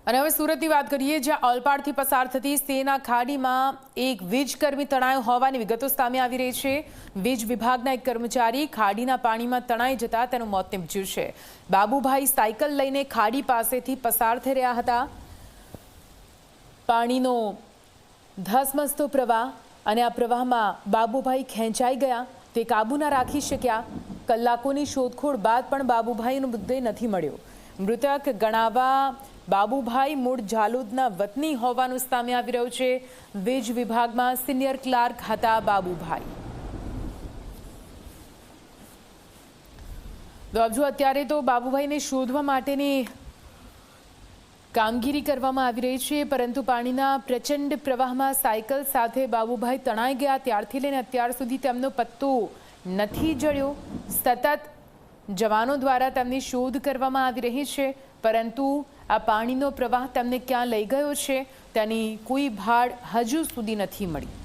અને હવે સુરતની વાત કરીએ, જ્યાં ઓલપાડથી પસાર થતી સેના ખાડીમાં એક વીજકર્મી તણાયો હોવાની વિગતો સામે આવી રહી છે। વીજ વિભાગના એક કર્મચારી ખાડીના પાણીમાં તણાઈ જતા તેનું મોત નીપજ્યું છે। બાબુભાઈ સાયકલ લઈને ખાડી પાસેથી પસાર થઈ રહ્યા હતા। પાણીનો ધસમસતો પ્રવાહ અને આ પ્રવાહમાં બાબુભાઈ ખેંચાઈ ગયા, તે કાબુ ન રાખી શક્યા। કલાકોની શોધખોળ બાદ પણ બાબુભાઈનો મૃતદેહ નથી મળ્યો। મૃતક ગણાવા બાબુભાઈ મૂળ ઝાલોદના વતની હોવાનું સામે આવી રહ્યું છે। વીજ વિભાગમાં સિનિયર ક્લાર્ક હતા બાબુભાઈ। તો જો અત્યારે તો બાબુભાઈને શોધવા માટેની કામગીરી કરવામાં આવી રહી છે, પરંતુ પાણીના પ્રચંડ પ્રવાહમાં સાયકલ સાથે બાબુભાઈ તણાઈ ગયા ત્યારથી લઈને અત્યાર સુધી તેમનો પત્તો નથી જળ્યો। સતત જવાનો દ્વારા તેમની શોધ કરવામાં આવી રહી છે, પરંતુ આ પાણીનો પ્રવાહ તેમને ક્યાં લઈ ગયો છે તેની કોઈ ભાળ હજુ સુધી નથી મળી।